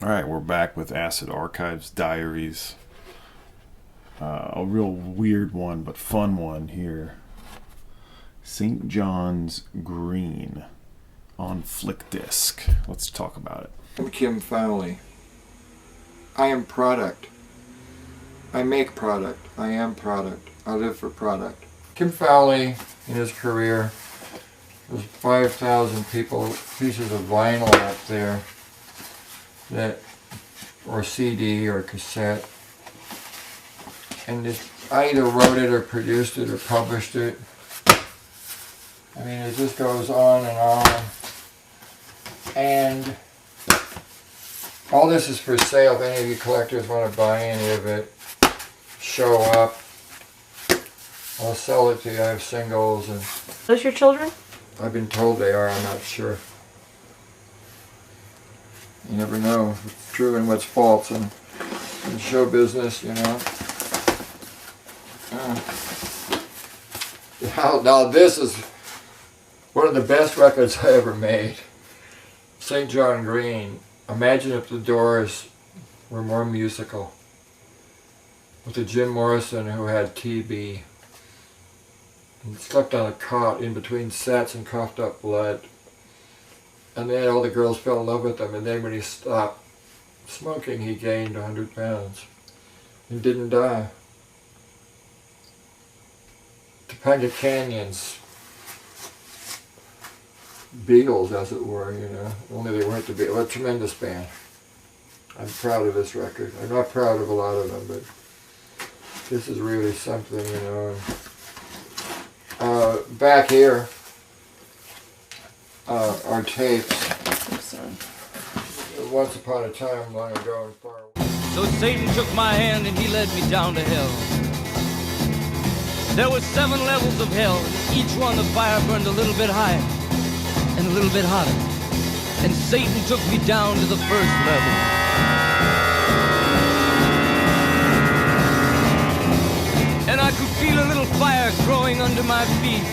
All right, we're back with Acid Archives Diaries. A real weird one, but fun one here. St. John's Green on flick disc. Let's talk about it. I'm Kim Fowley. I am product. I make product. I am product. I live for product. Kim Fowley, in his career, there's 5,000 pieces of vinyl up there that, or CD or cassette, and I either wrote it or produced it or published it. I mean, it just goes on and on. And all this is for sale. If any of you collectors want to buy any of it, show up. I'll sell it to you. I have singles. And those your children? I've been told they are. I'm not sure. You never know what's true and what's false in show business, you know. Now this is one of the best records I ever made. St. John Green. Imagine if the Doors were more musical. With the Jim Morrison who had TB and slept on a cot in between sets and coughed up blood. And then all the girls fell in love with him, and then when he stopped smoking, he gained 100 pounds and didn't die. Topanga Canyon's Beatles, as it were, you know. Only they weren't the Beatles. A tremendous band. I'm proud of this record. I'm not proud of a lot of them, but this is really something, you know. Back here are tapes. Once upon a time, long ago and far away. So Satan took my hand and he led me down to hell. There were 7 levels of hell, and each one the fire burned a little bit higher and a little bit hotter. And Satan took me down to the first level. And I could feel a little fire growing under my feet.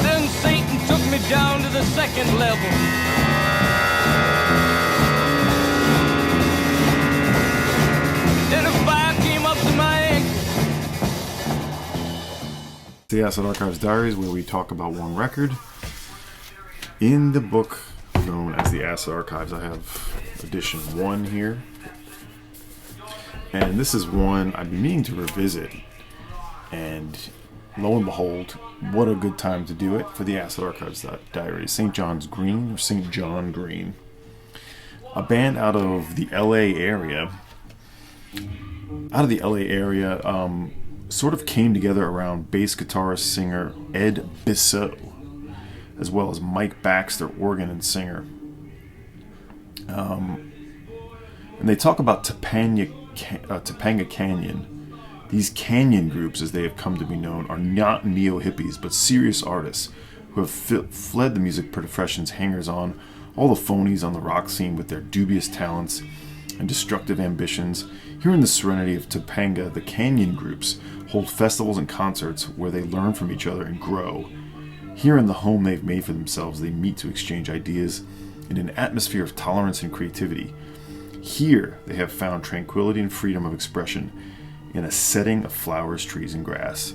Then Satan took me down to the second level. Then a fire came up to my ankle. The Acid Archives Diaries, where we talk about one record. In the book known as the Acid Archives, I have edition 1 here. And this is one I've been meaning to revisit. And lo and behold, what a good time to do it for the Acid Archives Diaries. St. John's Green, or St. John Green. A band out of the LA area. Sort of came together around bass guitarist singer Ed Bissot, as well as Mike Baxter, organ and singer. And they talk about Topanga Canyon. These canyon groups, as they have come to be known, are not neo-hippies, but serious artists who have fled the music profession's hangers-on, all the phonies on the rock scene with their dubious talents and destructive ambitions. Here in the serenity of Topanga, the canyon groups hold festivals and concerts where they learn from each other and grow. Here in the home they've made for themselves, they meet to exchange ideas in an atmosphere of tolerance and creativity. Here they have found tranquility and freedom of expression in a setting of flowers, trees, and grass.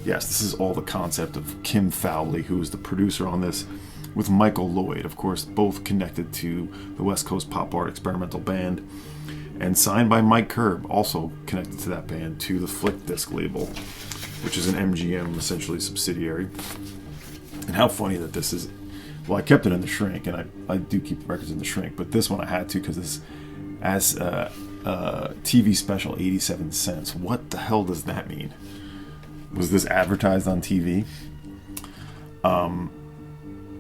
Yes, this is all the concept of Kim Fowley, who is the producer on this, with Michael Lloyd, of course, both connected to the West Coast pop art experimental band, and signed by Mike Curb, also connected to that band, to the Flick Disc label, which is an MGM, essentially, subsidiary. And how funny that this is. Well, I kept it in the shrink, and I do keep records in the shrink, but this one I had to because this, as TV special, 87 cents. What the hell does that mean? Was this advertised on TV?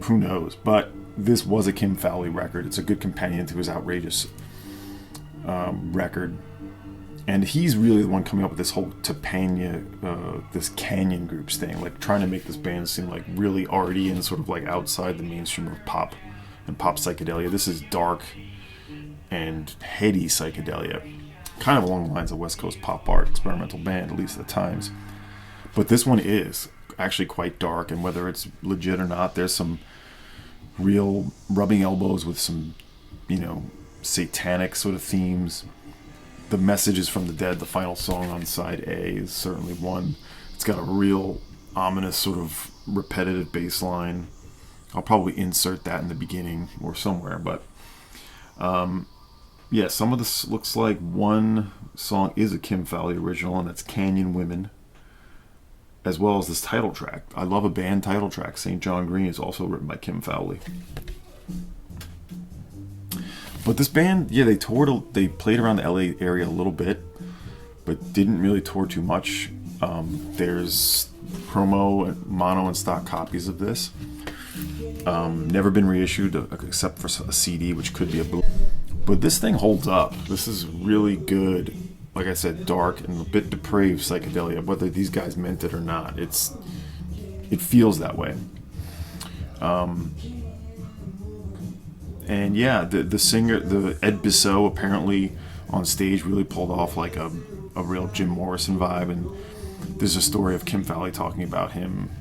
Who knows? But this was a Kim Fowley record. It's a good companion to his outrageous record. And he's really the one coming up with this whole Topanga, this canyon groups thing, like trying to make this band seem like really arty and sort of like outside the mainstream of pop and pop psychedelia. This is dark and heady psychedelia, kind of along the lines of West Coast pop art experimental band, at least at times. But this one is actually quite dark, and whether it's legit or not, there's some real rubbing elbows with some, satanic sort of themes. The Messages from the Dead, the final song on side A, is certainly one. It's got a real ominous sort of repetitive bass line. I'll probably insert that in the beginning or somewhere, but some of this looks like one song is a Kim Fowley original, and that's Canyon Women, as well as this title track. I love a band title track. St. John Green is also written by Kim Fowley. But this band, they toured, they played around the LA area a little bit, but didn't really tour too much. There's promo, mono, and stock copies of this. Never been reissued except for a CD, which could be a bootleg. But this thing holds up. This is really good. Like I said, dark and a bit depraved psychedelia. Whether these guys meant it or not, it feels that way. And the singer, the Ed Bissot, apparently on stage really pulled off like a real Jim Morrison vibe. And there's a story of Kim Fowley talking about him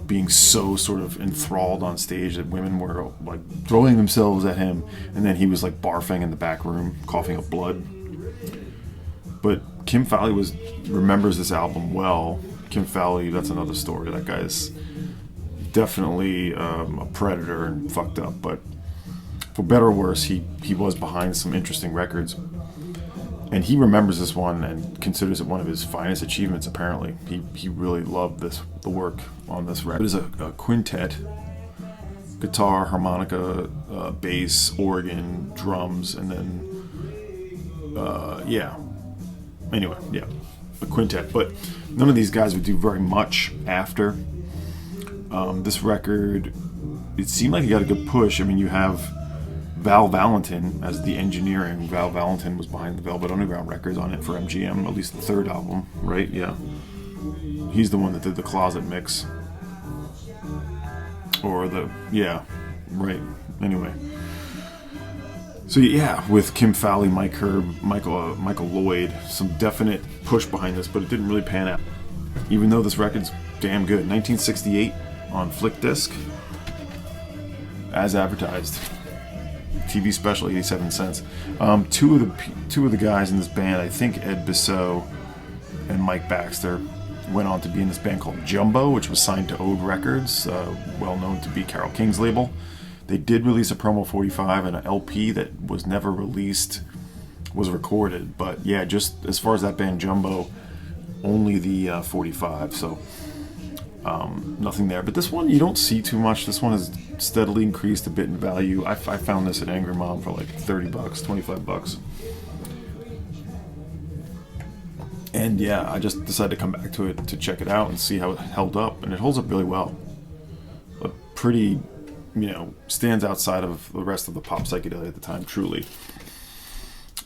being so sort of enthralled on stage that women were like throwing themselves at him, and then he was like barfing in the back room, coughing up blood. But Kim Fowley remembers this album well. Kim Fowley, that's another story. That guy's definitely a predator and fucked up, but for better or worse, he was behind some interesting records. And he remembers this one and considers it one of his finest achievements, apparently. He really loved the work on this record. It is a quintet: guitar, harmonica, bass, organ, drums, and then, a quintet. But none of these guys would do very much after. This record, it seemed like it got a good push. I mean, you have Val Valentin as the engineering. Val Valentin was behind the Velvet Underground records on it for MGM, at least the third album, right? Yeah. He's the one that did the Closet Mix. Anyway. So with Kim Fowley, Mike Herb, Michael Lloyd, some definite push behind this, but it didn't really pan out. Even though this record's damn good. 1968 on Flick Disc, as advertised. TV special, 87 cents. Two of the guys in this band, I think Ed Bissot and Mike Baxter, went on to be in this band called Jumbo, which was signed to Ode Records, well known to be Carole King's label. They did release a promo 45 and an LP that was never released, was recorded. But just as far as that band Jumbo, only the 45. So nothing there. But this one you don't see too much. This one has steadily increased a bit in value. I found this at Angry Mom for like $30, $25. And I just decided to come back to it to check it out and see how it held up, and it holds up really well. A pretty, stands outside of the rest of the pop psychedelia at the time, truly.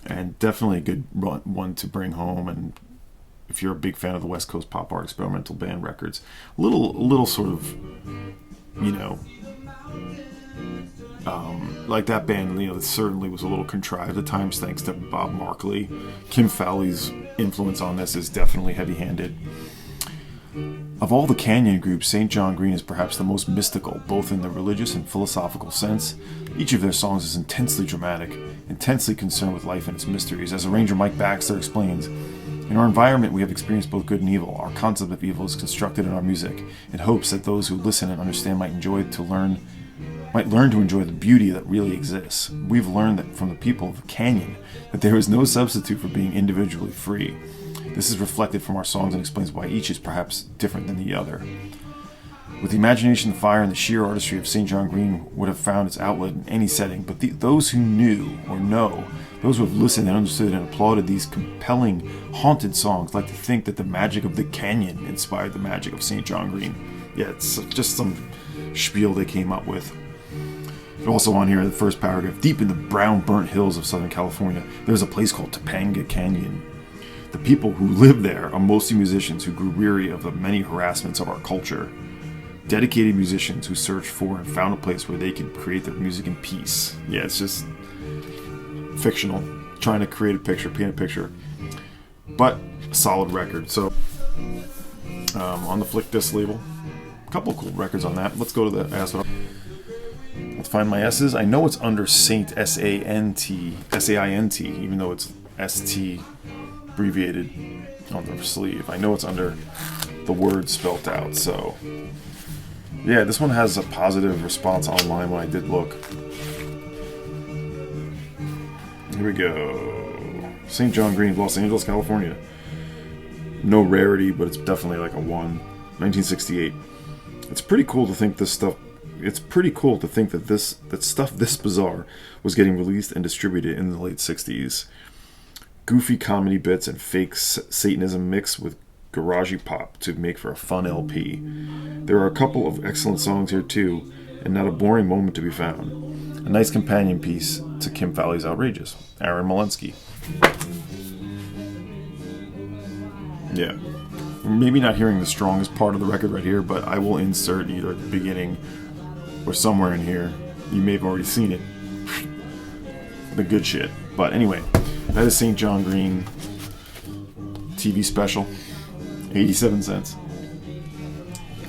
And definitely a good one to bring home, and if you're a big fan of the West Coast pop art experimental band records, a little sort of, like that band, it certainly was a little contrived at times, thanks to Bob Markley. Kim Fowley's influence on this is definitely heavy-handed. Of all the Canyon groups, St. John Green is perhaps the most mystical, both in the religious and philosophical sense. Each of their songs is intensely dramatic, intensely concerned with life and its mysteries. As arranger Mike Baxter explains, in our environment we have experienced both good and evil. Our concept of evil is constructed in our music, in hopes that those who listen and understand might learn to enjoy the beauty that really exists. We've learned that from the people of the Canyon that there is no substitute for being individually free. This is reflected from our songs and explains why each is perhaps different than the other. With the imagination, the fire, and the sheer artistry of St. John Green would have found its outlet in any setting, but those who knew or know, those who have listened and understood and applauded these compelling, haunted songs, like to think that the magic of the Canyon inspired the magic of St. John Green. It's just some spiel they came up with. Also on here, the first paragraph: deep in the brown burnt hills of Southern California, there's a place called Topanga Canyon. The people who live there are mostly musicians who grew weary of the many harassments of our culture. Dedicated musicians who searched for and found a place where they could create their music in peace. It's just fictional, trying to create a picture, paint a picture, but a solid record. So on the Flick Disc label, a couple cool records on that. Let's go to the acid. find my S's. I know it's under Saint, S-A-I-N-T, even though it's S-T abbreviated on the sleeve. I know it's under the word spelt out, so... Yeah, this one has a positive response online when I did look. Here we go. St. John Green, Los Angeles, California. No rarity, but it's definitely like a 1. 1968. It's pretty cool to think this stuff... It's pretty cool to think that stuff this bizarre was getting released and distributed in the late 60s. Goofy comedy bits and fake Satanism mixed with garagey pop to make for a fun LP. There are a couple of excellent songs here too, and not a boring moment to be found. A nice companion piece to Kim Fowley's Outrageous. Aaron Malinsky. Yeah. Maybe not hearing the strongest part of the record right here, but I will insert either at the beginning or somewhere in here. You may have already seen it. The good shit. But anyway, that is St. John Green TV special. 87 cents.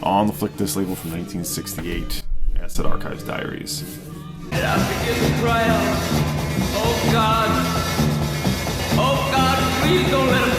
On the Flick Disc label from 1968. Acid Archives Diaries. And I begin to cry out, oh God, please don't let him